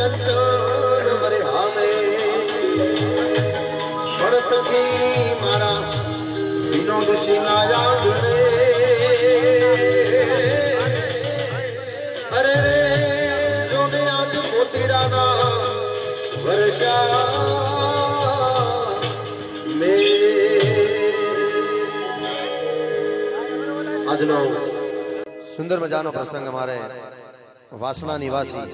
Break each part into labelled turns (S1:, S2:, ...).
S1: કંચન મરે હામે પડતકી મારા વિનોદ સિંહના આંગણે અરે જોને આજ મોતીડાના વર્ષા મે આજનો સુંદર મજાનો પ્રસંગ અમારે વાસણા નિવાસી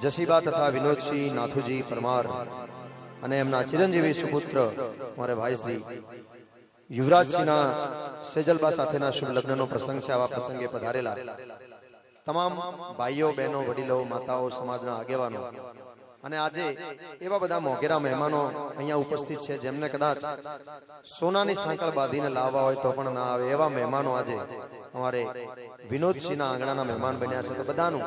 S1: જસીબા તથા વિનોદસિંહ નાથુજી પરમાર અને એમના ચિરંજીવી સુપુત્ર મારે ભાઈ શ્રી યુવરાજસિંહના સેજલબા સાથેના શુભ લગ્નનો પ્રસંગ છે। આવા પ્રસંગે પધારેલા તમામ ભાઈઓ બહેનો વડીલો માતાઓ સમાજના આગેવાનો અને આજે એવા બધા મોગેરા મહેમાનો અહીંયા ઉપસ્થિત છે જેમને કદાચ સોનાની સાંકળ બાંધીને લાવવા હોય તો પણ ના આવે એવા મહેમાનો આજે અમારે વિનોદસિંહના આંગણાના મહેમાન બન્યા છે। તો બધાનું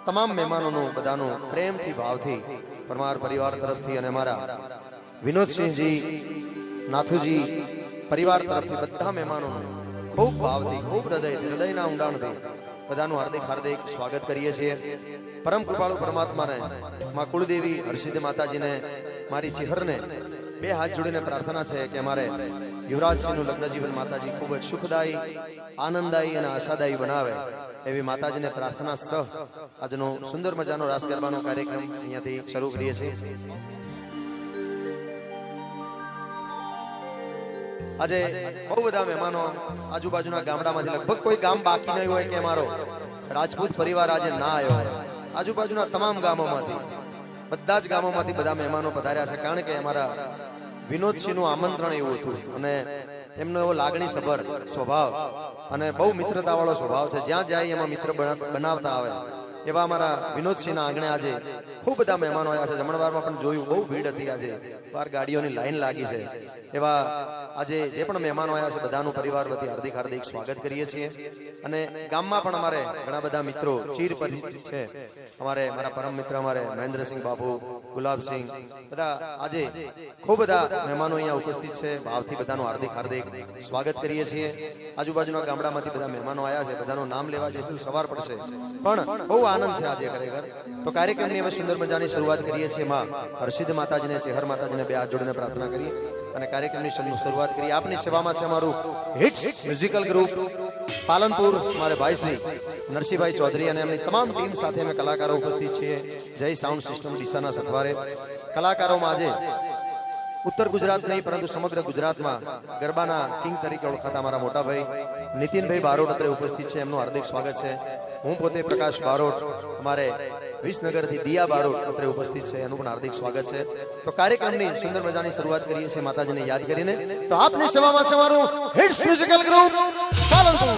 S1: તમામ મહેમાનોનું બધાનું પ્રેમથી ભાવથી પરમાર પરિવાર તરફથી અને અમારા વિનોદસિંહજી નાથુજી પરિવાર તરફથી બધા મહેમાનોનું ખૂબ ભાવથી ખૂબ હૃદયના ઊંડાણથી બધાનું હાર્દિક હાર્દિક સ્વાગત કરીએ છીએ। પરમ કૃપાળુ પરમાત્માને માં કુળદેવી હરસિદ્ધ માતાજીને મારી ચિહરને બે હાથ જોડીને પ્રાર્થના છે કે અમારે યુવરાજસિંહનું લગ્ન જીવન માતાજી ખૂબ જ સુખદાયી આનંદદાયી અને આશાદાયી બનાવે એવી માતાજીને પ્રાર્થના સહ આજનો સુંદર મજાનો રાસ ગરબાનો કાર્યક્રમ અહીંયાથી શરૂ કરીએ છીએ। આજે બહુ બધા મહેમાનો આજુબાજુના ગામડામાંથી લગભગ કોઈ ગામ બાકી નહીં હોય કે અમારો રાજપૂત પરિવાર આજે ના આવ્યો હોય। આજુબાજુના તમામ ગામોમાંથી બધા જ ગામોમાંથી બધા મહેમાનો પધાર્યા છે કારણ કે અમારા વિનોદસિંહનું આમંત્રણ એવું હતું અને એમનો એવો લાગણીસભર સ્વભાવ અને બહુ મિત્રતાવાળો સ્વભાવ છે। જ્યાં જાય એમાં મિત્ર બનાવતા આવે એવા અમારા વિનોદસિંહના આંગણે આજે ખૂબ બધા મહેમાનો આવ્યા છે। જમણવારમાં પણ જોયું બહુ ભીડ હતી, આજે બાર ગાડીઓની લાઈન લાગી છે। એવા આજે જે પણ મહેમાનો આવ્યા છે બધાનું પરિવાર વતી હાર્દિક હાર્દિક સ્વાગત કરીએ છીએ। અને ગામમાં પણ અમારે ઘણા બધા મિત્રો ચીર પરિચિત છે। અમારે મારા પરમ મિત્ર અમારે મહેન્દ્રસિંહ બાપુ, ગુલાબસિંહ, બધા આજે ખૂબ બધા મહેમાનો અહીંયા ઉપસ્થિત છે। ભાવથી બધાનું હાર્દિક હાર્દિક સ્વાગત કરીએ છીએ। આજુબાજુના ગામડામાંથી બધા મહેમાનો આવ્યા છે, બધાનું નામ લેવા જઈશું સવાર પડશે પણ બહુ આનંદ છે આજે ખરેખર। તો કાર્યક્રમની અમે સુંદર મજાની શરૂઆત કરીએ છીએ। માં હરસિદ્ધ માતાજીને ચેહર માતાજીને બે હાથ જોડીને પ્રાર્થના કરીએ અને કાર્યક્રમની શરૂઆત કરીએ। આપની સેવામાં છે અમારું હિટ્સ મ્યુઝિકલ ગ્રુપ પાલનપુર, મારે ભાઈ શ્રી નરસિંહભાઈ ચૌધરી અને એમની તમામ ટીમ સાથે અમે કલાકારો ઉપસ્થિત છીએ। જય સાઉન્ડ સિસ્ટમ ડીસાના સથવારે કલાકારોમાં આજે ઉત્તર ગુજરાત નહીં પરંતુ સમગ્ર ગુજરાતમાં ગરબાના કિંગ તરીકે ઓળખાતા અમારા મોટા ભાઈ નીતિનભાઈ બારોટ અત્રે ઉપસ્થિત છે, એમનું હાર્દિક સ્વાગત છે। હું પોતે પ્રકાશ બારોટ, અમારે વિસનગરથી દિયા બારોટ અત્રે ઉપસ્થિત છે, એનું પણ હાર્દિક સ્વાગત છે। તો કાર્યક્રમની સુંદર મજાની શરૂઆત કરીએ છીએ માતાજીને યાદ કરીને। તો આપની સેવામાં છે અમારું hits musical group Palanpur.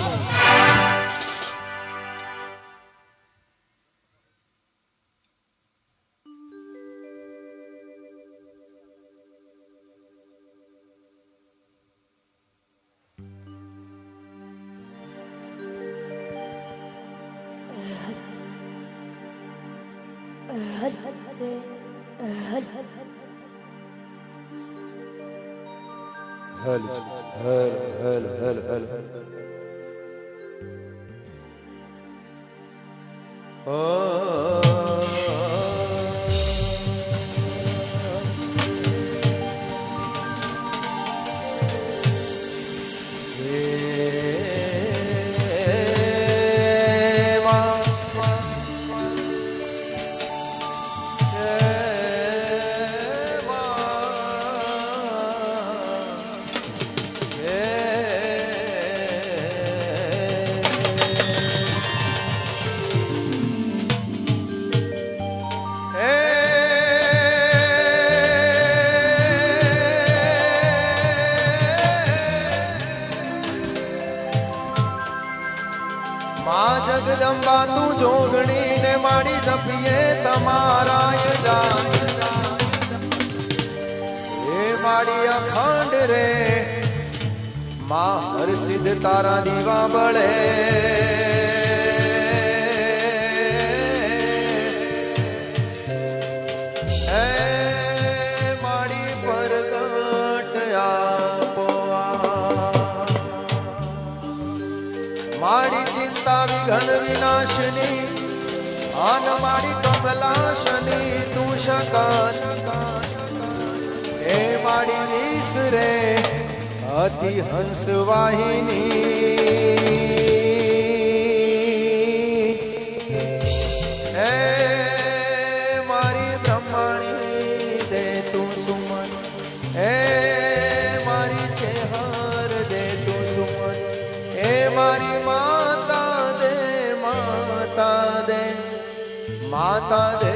S2: Jagdamba તું જોગણી ને માડી જપીએ તમારા જાન એ માડી અખંડ રે માં હરસિદ્ધ તારા દીવા બળે એ માડી પરગટ આપો માડી ચિંતા વિઘન વિનાશની આન માડી કમલાશની તું શકત એ માડી વીસ રે અતિ હંસ વાહિની એ મારી બ્રહ્મણી દે તું સુમન એ મારી છે હર દે તું સુમન એ મારી માતા દે માતા દે માતા દે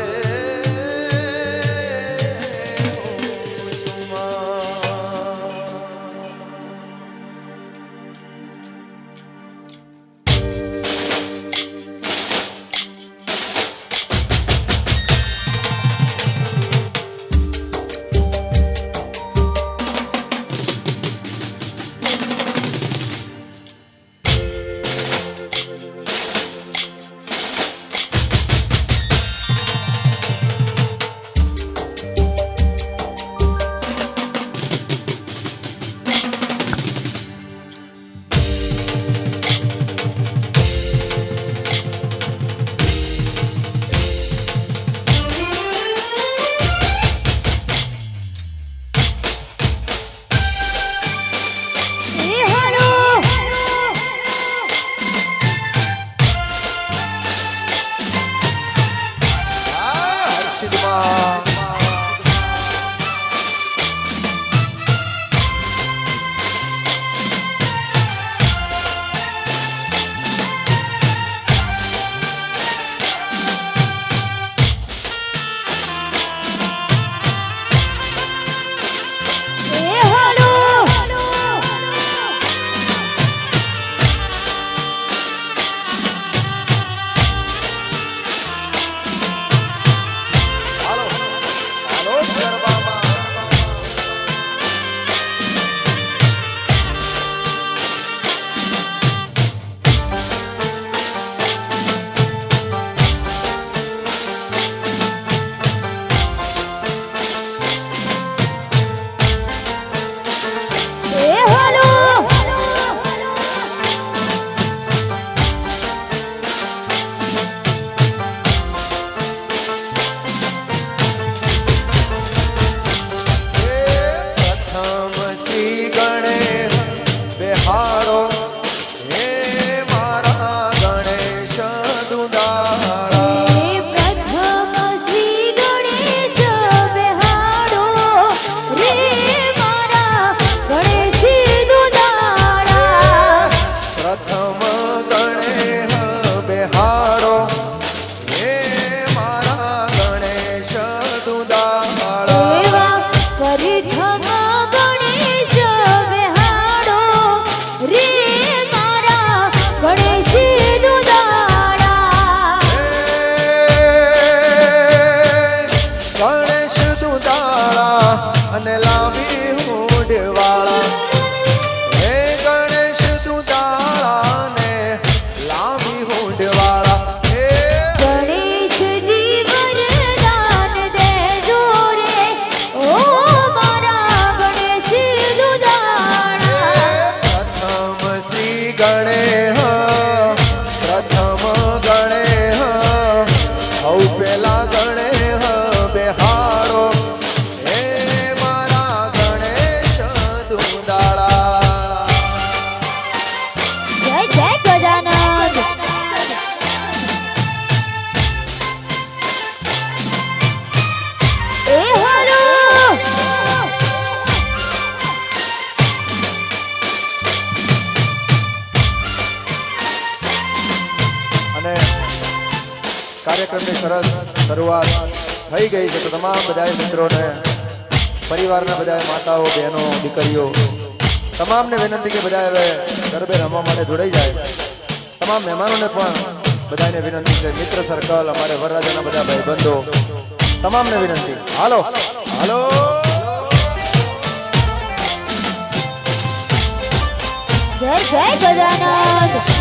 S2: કાર્યક્રમની સરસ શરૂઆત થઈ ગઈ છે તો તમામ બધાય મિત્રોને પરિવારના બધાય માતાઓ બહેનો દીકરીઓ તમામને વિનંતી કે બધાય હવે ગરબે રમવા માટે જોડાઈ જાય તમામ મહેમાનોને પણ બધાને વિનંતી છે મિત્ર સર્કલ અમારે વરરાજાના બધા ભાઈબંધો તમામને વિનંતી હાલો હાલો
S3: જય જય ગજાનંદ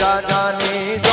S2: વરરાજાની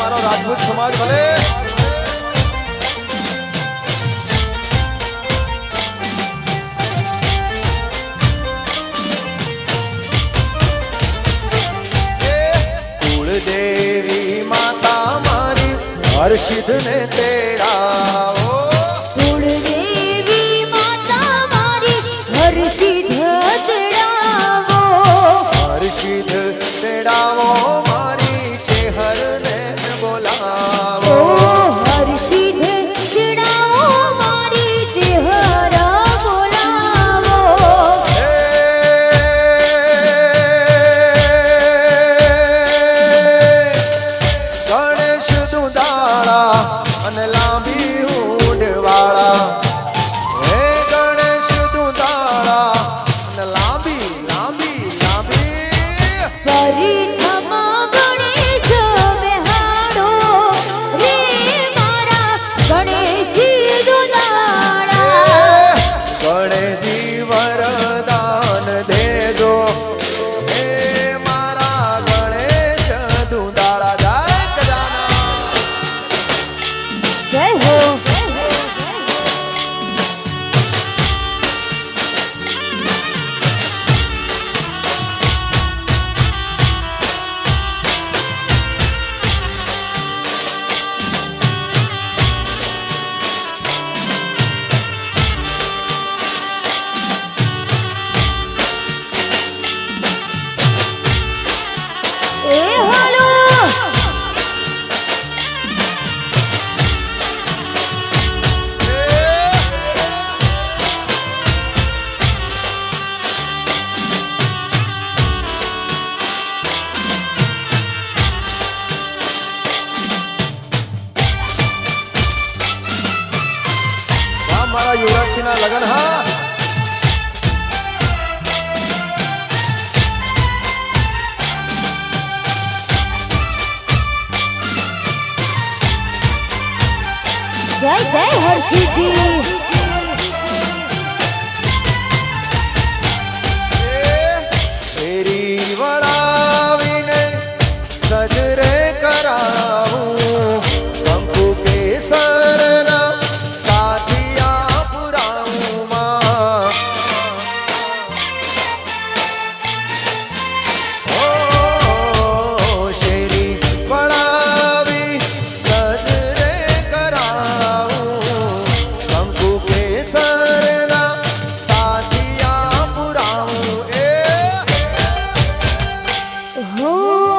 S2: મારો રાજપૂત સમાજ ભલે કુળદેવી માતા મારી હર્ષિદ ને તેડાવો
S3: કુળદેવી માતા મારી હર્ષિદ તેડાવો
S2: હર્ષિદ તેડાવો મારી ચેહર ને બોલાવો
S3: હર્ષિદ તેડાવો મારી ચેહર બોલાવો
S2: ગણેશ દુદાળા અને લાંબી ઊંડવાળા હે ગણેશ દુદાળા અને લાંબી લાંબી લાંબી
S3: પરિથમાં ગણેશ બેહાડો રે મારા ગણેશી દુલાળા
S2: ગણેશજી વરદાન દેજો હે મારા ગણેશ દુદાળા જય ગજાનન
S3: જય હો એ હાલો
S2: મારા યુવરાજસિંહના લગન હા
S3: જય જય હર્ષિદજી
S2: ફેરી વળાવીને સજરે કરાવું કંકુ કેસરના સાથિયા પુરાવું માં ઓ શેરી વળાવી સજરે કરાવું કંકુ કેસરના સાથિયા પુરાવું
S3: હો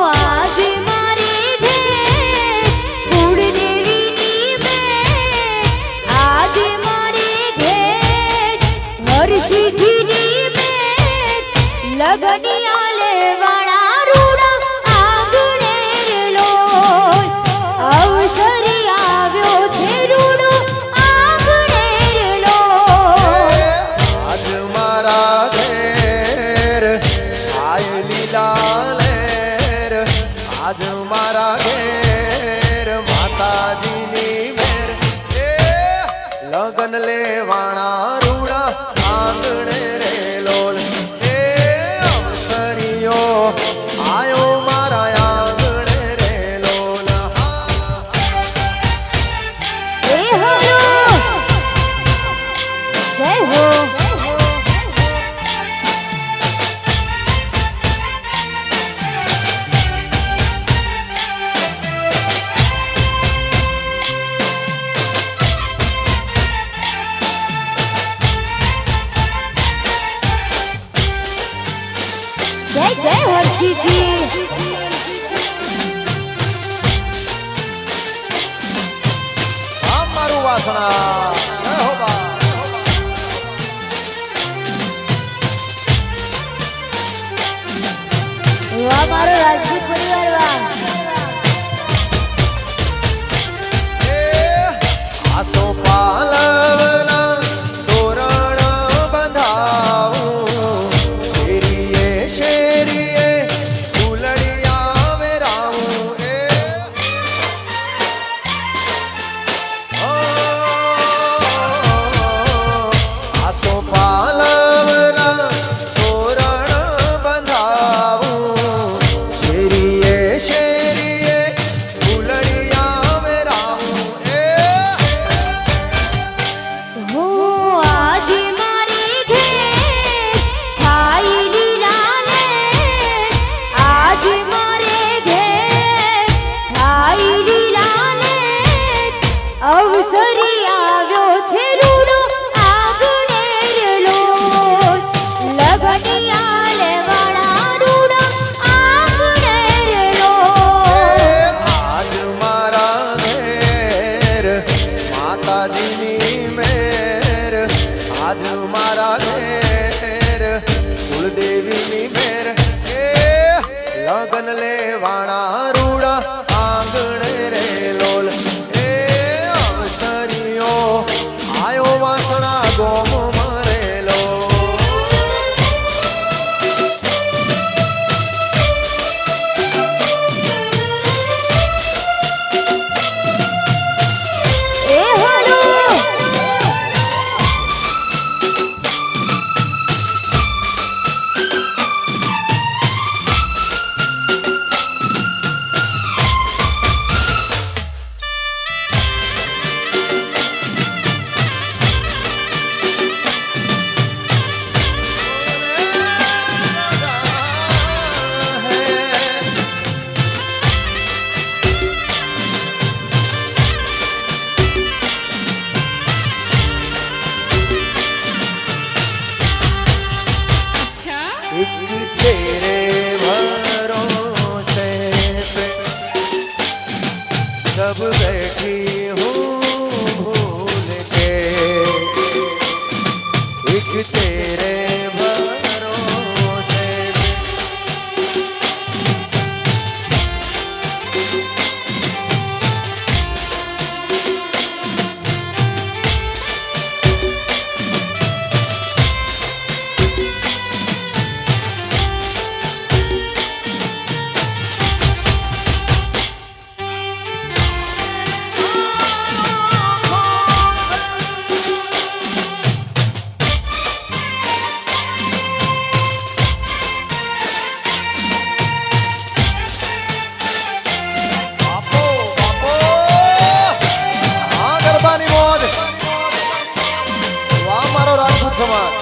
S3: આજે મારી ઘેર કુળદેવીની મેં આજે મારી ઘેર હર્ષિદજીની મેં લગનિયા લેવાળા રૂડા આંગણે લોલ અવસરી આવ્યો છે રૂડો આંગણે લોલ
S2: આજ મારા ઘેર આયેલી લાલેર આજ મારા ઘેર માતાજીની મેર એ લગન લેવાણા રૂડા આંગણે રે લોલ એ અવસરીયો આયો મારા આંગણે રે લોલ
S3: એ હાલો જય હો જય જય હર્ષિદજી
S2: આ મારું વાસણા જય હો બા
S3: વાહ મારો રાજપૂત પરિવાર વાહ
S2: આસો પાલવના તોરણ બંધાવું શેરીએ શેરીએ ફૂલડિયા વેરાવું આસો પાલવના તોરણ બંધાવું શેરીએ શેરીએ
S3: અવસરી આવ્યો છે રૂડો આંગણેરલો લગનિયા લેવાળા રૂડો આંગણેરલો
S2: આજ મારા ઘેર માતાજીની મેર, આજ મારા ઘેર કુળદેવીની મેર. એ લગન લેવાણા રૂડા આંગણે રે લોલ. એ અવસરીઓ આયો વાસણા ગોમ મરેલો.
S3: એ હલો
S2: तेरे भरोसे पे सब बैठी हूँ भूल के. एक तेरे भरोसे पे બાપો બાપો હા ગરબાની મોજ. વાહ મારો રાજપૂત સમાજ.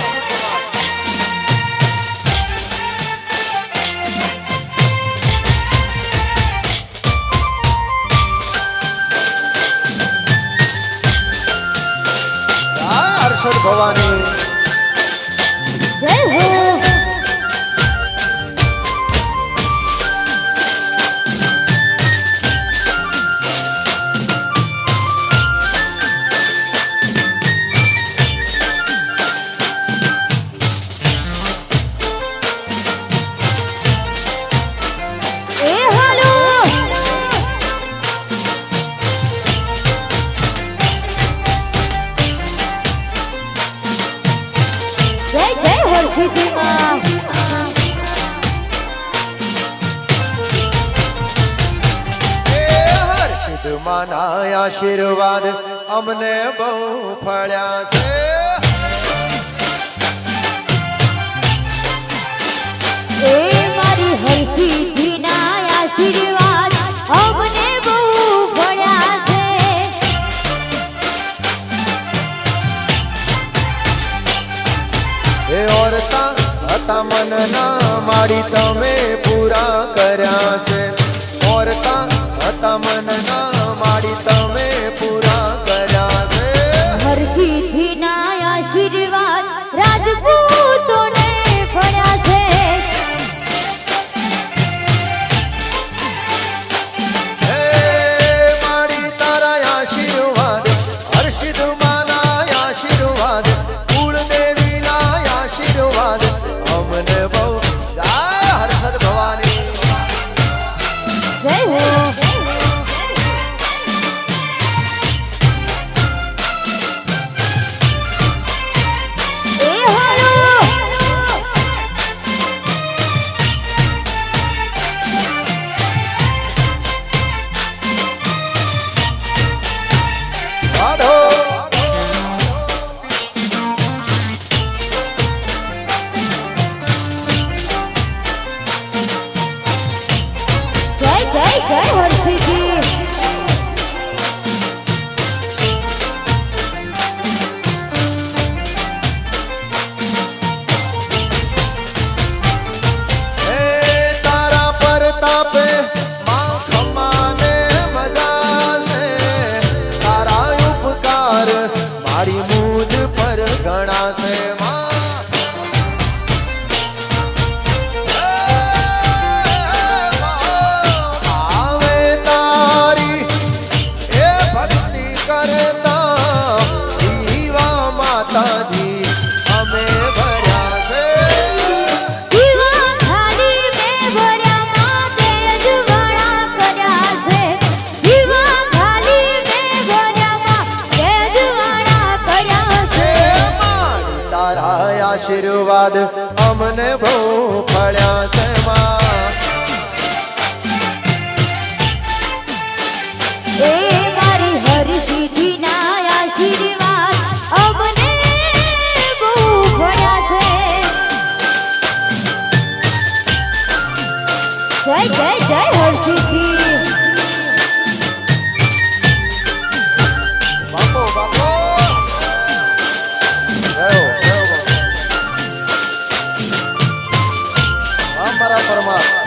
S2: જય હર્ષદ ભવાની.
S3: જય હો એ હલો જય જય હર્ષિજી માં
S2: હર્ષિદ માના આશીર્વાદ અમને બહુ ફળ્યા છે.
S3: એ મારી હર્ષિજી ના આશીર્વાદ અમને બહુ ભળ્યા છે
S2: એ ઓરતા હતા મનના માડી તમે પૂરા કર્યા છે. ઓરતા હતા મનના માડી તમે પૂરા કર્યા છે.
S3: હર્ષિજી ના આશીર્વાદ રાજપૂતોને ભળ્યા છે
S2: હે માડી તારા આશીર્વાદ, હર્ષિદ માના આશીર્વાદ, કુળદેવીના આશીર્વાદ અમને બહુ. જય હર્ષદ ભવાની.
S3: જય હો
S2: આશીર્વાદ અમને બહુ ફળ્યા છે માં.
S3: એ મારી હરસિદ્ધિના આશીર્વાદ અમને બહુ મળ્યા છે. જય જય જય હરસિદ્ધિ.
S2: બાપો બાપો જયો જયો બાપો. મારા પરમાત્મા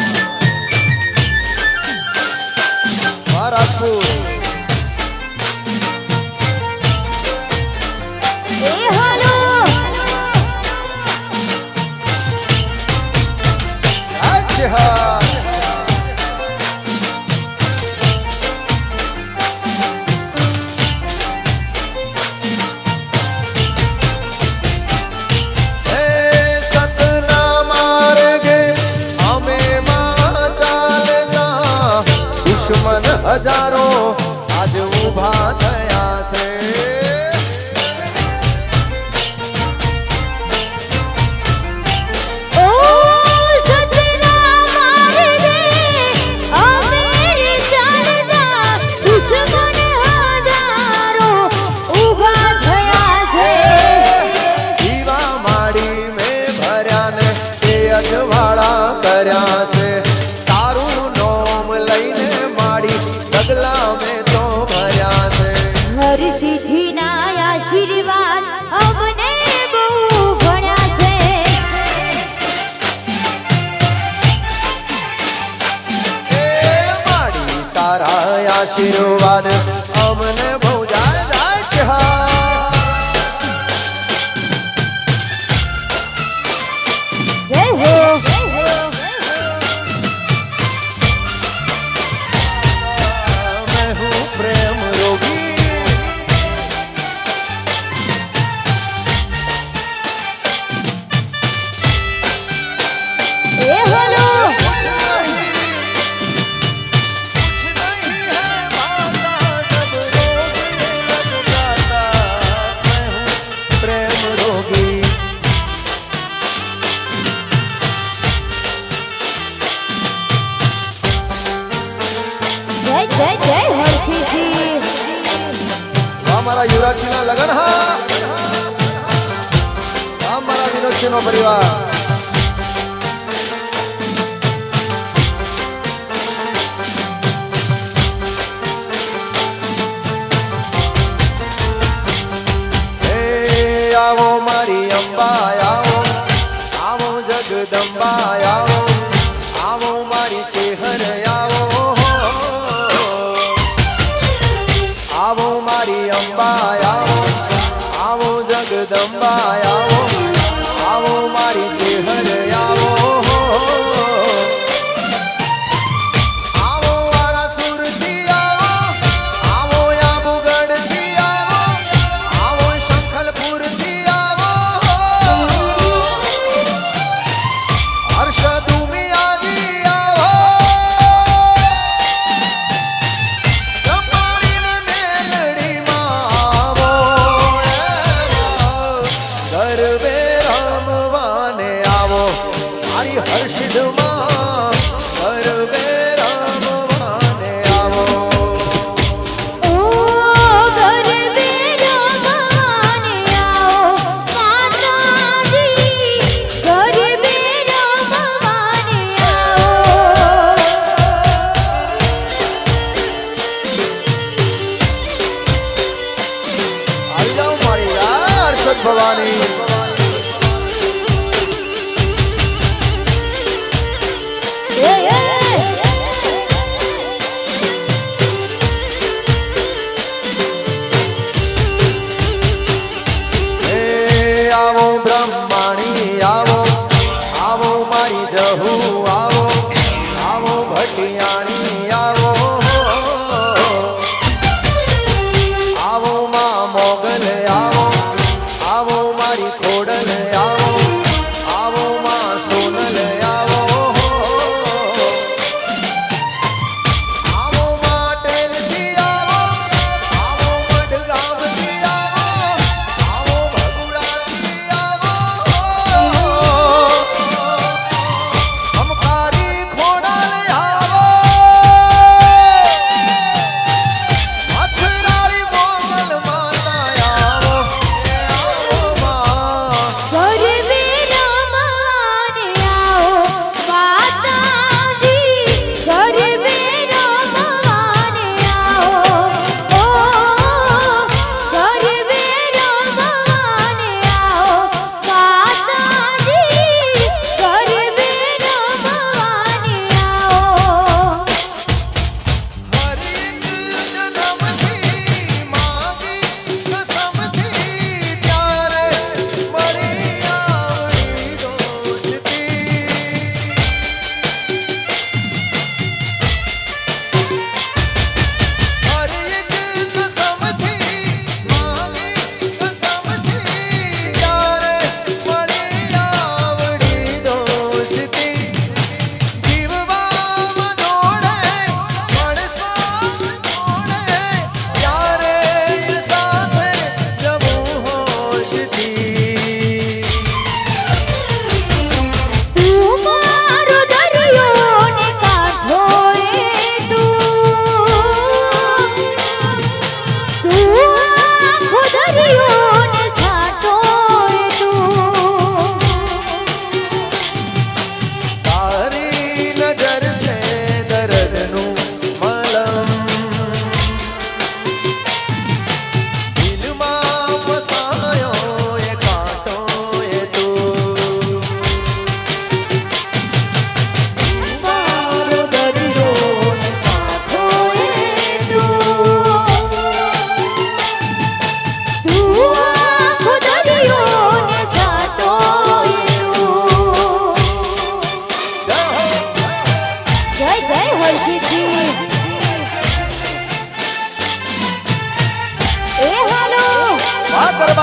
S2: વાહ રાજપૂત.
S3: એ હાલો
S2: જય હા. હે સતના માર્ગે અમે માં ચાલતા દુશ્મન હજારો આજ ઊભા થયા છે.
S3: ઓ સતના માર્ગે અમે ચાલતા દુશ્મન હજારો ઊભા થયા છે.
S2: દીવા માડી મેં ભર્યા ને તે અજવાળા કર્યા છે. તારું નોમ લઈને માડી ડગલા મેં તો ભર્યા છે.
S3: હરસિદ્ધિના આશીર્વાદ અમને બહુ ભણ્યા છે.
S2: એ માડી તારા આશીર્વાદ અમને બહુ જાય જાય છે હા.
S3: જય હો
S2: मैं हूँ प्रेम रोगी.
S3: એ હાલો
S2: कुछ नहीं है माता जब रोग लग जाता. मैं हूँ प्रेम रोगी.
S3: જય જય જય હરસિદ્ધિ.
S2: અમારા યુવરાજસિંહના લગન હા. અમારા વિનોદસિંહનો પરિવાર. હે આવો મારી અંબા આવો, આવો જગદંબા આવો, આવો મારી ચેહર આવો, આવો મારી અંબા આવો, આવો જગદંબા આવો, આવો મારી ચેહર આવો, આવો વારા સુરતી આવો, આવો આબુગઢથી આવો, આવો શંખલપુરથી આવો, હર્ષદ ઉમિયાજી આવો, ચંપાણીને મેલડીમાં આવો, ગરબે રમવાને આવો, મારી હર્ષદમાં ગરબે રમવાને આવો.
S3: ઓ ગરબે રમવાને આવો માતાજી, ગરબે રમવાને આવો.
S2: આવી જાઓ મારી હર્ષદ ભવાની.
S3: એ એ
S2: હે આવો બ્રહ્માણી આવો, આવો મારી જહુ આવો, આવો ભટિયાણી આવો, આવો માં મોગલ આવો, આવો મારી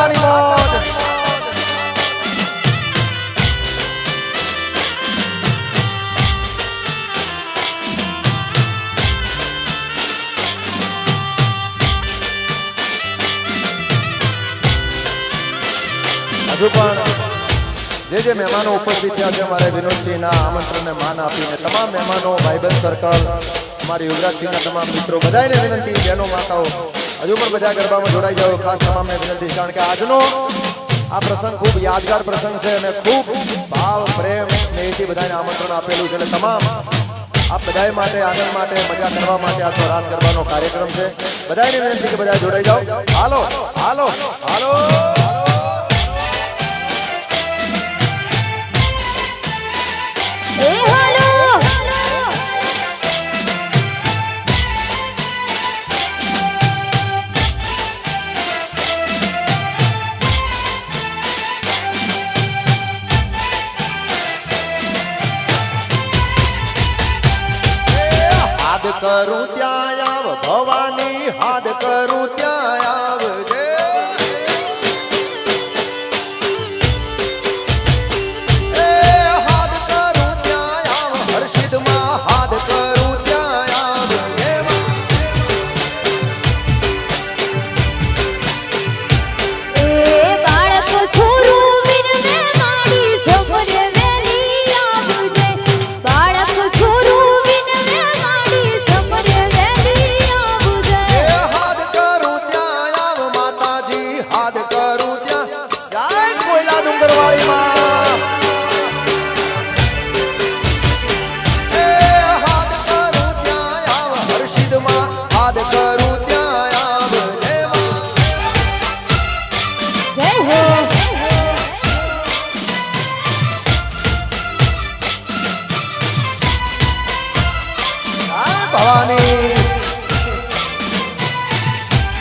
S2: માતાની મોજ. હજુ પણ જે મહેમાનો ઉપસ્થિત થયા છે અમારે વિનોદસિંહના આમંત્રણને માન આપીને તમામ મહેમાનો ભાઈબંધ સર્કલ અમારી યુવરાજસિંહના તમામ મિત્રો બધાને વિનંતી, બહેનો માતાઓ હજુ પણ બધા ગરબામાં જોડાઈ જાઓ. ખાસ તમામને વિનંતી, કારણ કે આજનો આ પ્રસંગ ખૂબ યાદગાર પ્રસંગ છે અને ખૂબ ભાવ પ્રેમ સ્નેહથી બધાને આમંત્રણ આપેલું છે. એટલે તમામ આ બધાય માટે, આનંદ માટે, મજા કરવા માટે આજનો રાસ ગરબાનો કાર્યક્રમ છે. બધાને વિનંતી કે બધા જોડાઈ જાઓ. હાલો હાલો હાલો.
S3: એ હાલો
S2: હાથ કરું ત્યાં આવ ભવાની, હાથ કરું ત્યાં આવજે. એ હાથ કરું ત્યાં આવ હર્ષિદમાં, હાથ કરું ત્યાં આવજે.
S3: એ બાળક છોરું વિનવે માડી સફરે વેલી આવજે. બાળક છોરું વિનવે માડી સફરે વેલી આવજે.
S2: એ હાથ કરું ત્યાં આવ માતાજી, હાથ કરું ત્યાં. જય કોયલા ડુંગરવાળીમાં. એ હાથ કરું ત્યાં આવ હર્ષિદમાં, હાથ કરું ત્યાં આવજે.
S3: જય હો
S2: આ ભવાની.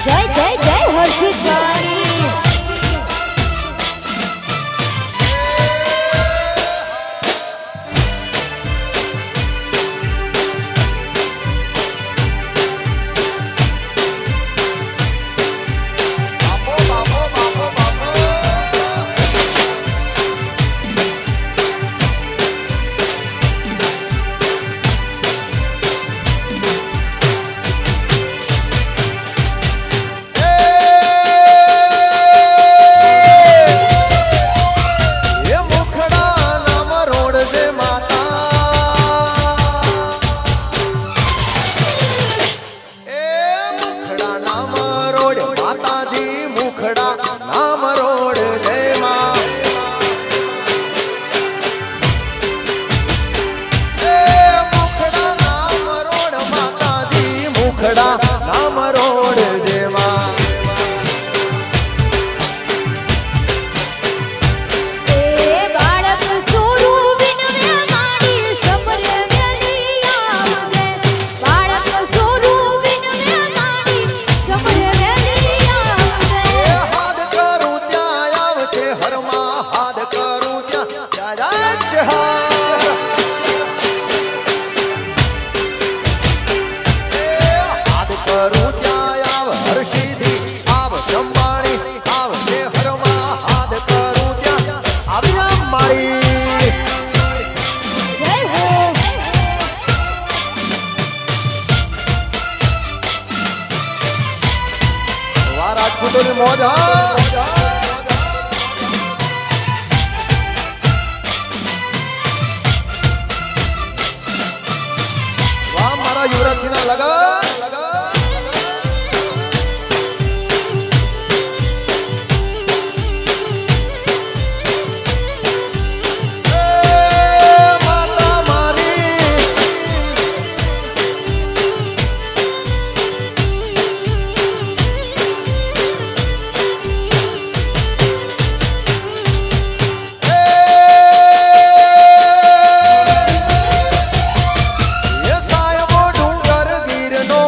S3: જય જય જય હર્ષિતવાણી.
S2: બાપો બાપો બાપો બાપો. એ મુખડા નામ રોડ જે માતા. એ મુખડા નામ રોડ માતાજી, મુખડા નામ રોડ જય માં. એ મુખડા નામ રોડ માતાજી, મુખડા નામ રોડ જય માં.
S3: એ બાળક છોરું વિનવે માડી સફરે વેલી આવજે. બાળક છોરું વિનવે માડી સફરે વેલી
S2: એ
S3: આવજે.
S2: હાથ કરું ત્યાં આવશે હરમાં, હાથ કરું ત્યાં ત્યાં છે હાર. એ હાથ કરું ત્યાં આવ હર્ષિદી, આવ જંબાણી, આવ છે હરમાં, હાથ કરું ત્યાં આવી આમ મારી.
S3: જય હો
S2: વાહ રાજપૂતોની મોજ હા. વાહ મારા યુવરાજસિંહના લગન. એ માતા મારી. એ સાયબો ડુંગર ગીરનો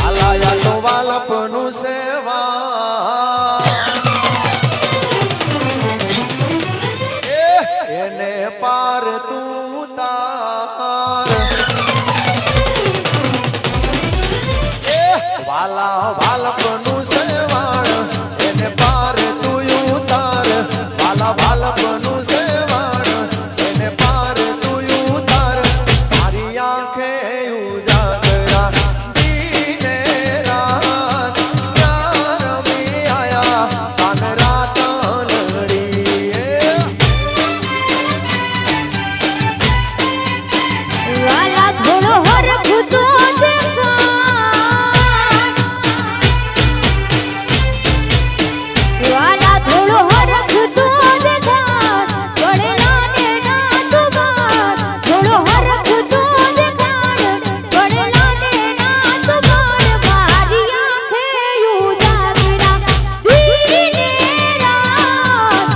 S2: આલાયા તો વાલપનું સેવા એને પાર તું તાર વાલા વાલપનું સેવાણ એને પાર તું ઉતાર વાલા વાલપનું સેવાણ એને પાર તું ઉતાર મારી આંખે ઉજાગરા દીને રાત યાર મી આયા કાન રાત લડી
S3: વાલા થોડો હરખ તો વાલા થોડો હરખ તો દેખાડ પડેલા ને ના તુમાર થોડો હરખ તો દેખાડ પડેલા ને ના તુમાર મારી આંખે ઉજાગરા દીને રાત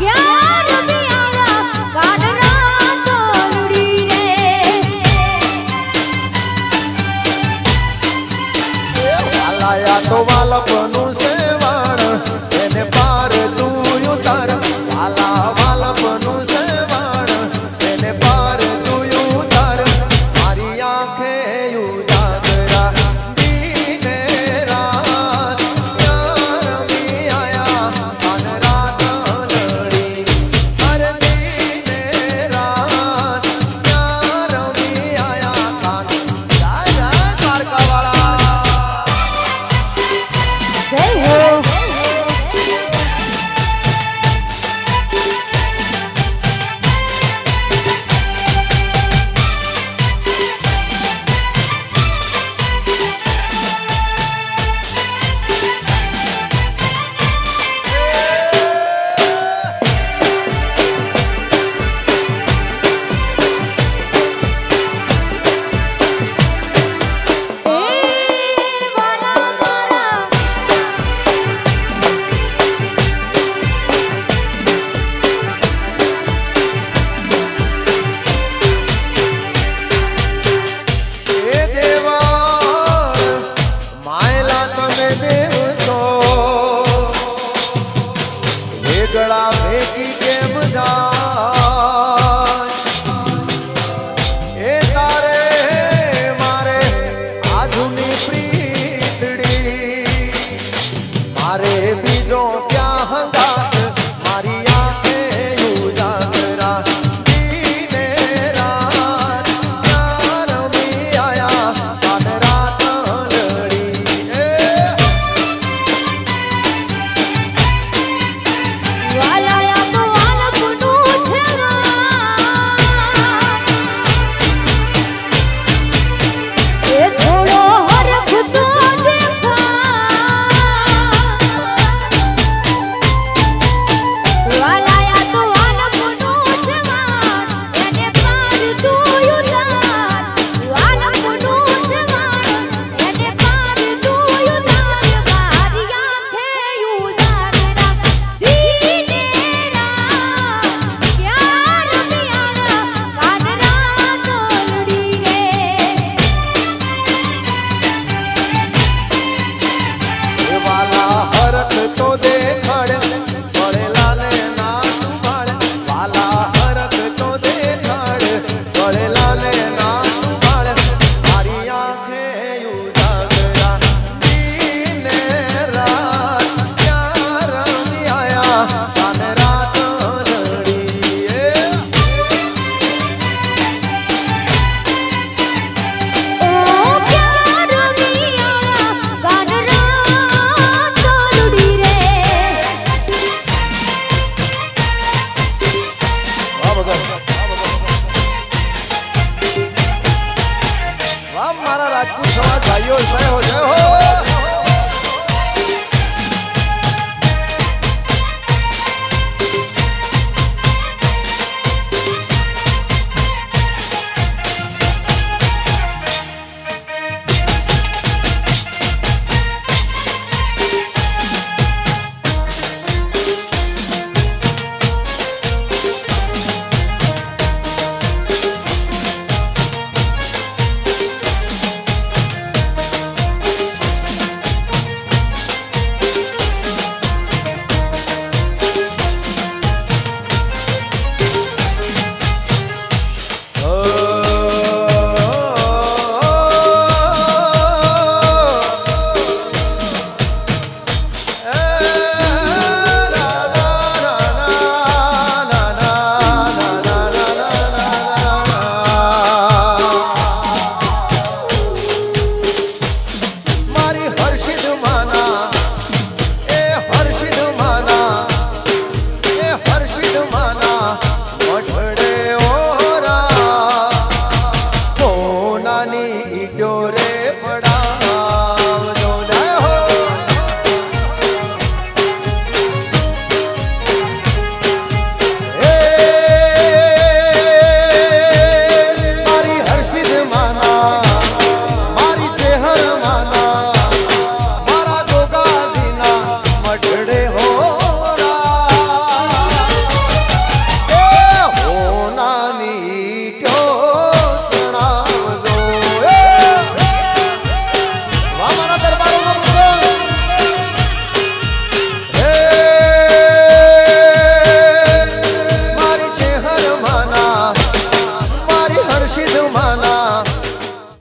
S3: યાર મી આયા કાન રાત લડી રે
S2: આલાયા તો વાલપનું સેવાણ એને પાર તું ઉતાર વાલા વાલપનું સેવાણ એને પાર તું ઉતાર મારી આંખે ઉજાગરા દીને રાત યાર મી આયા કાન રાત લડી અરે દીને રાત યાર મી આયા કાન જય જય દ્વારકાવાળા
S3: જય હો વાલા મારા
S2: એ દેવા માયલા તમે દેવ છો એ ગળા ભેગી કેમ જાય એ તારે મારે આજુની પ્રીતડી મારે બીજો ક્યાં હંગાત મારી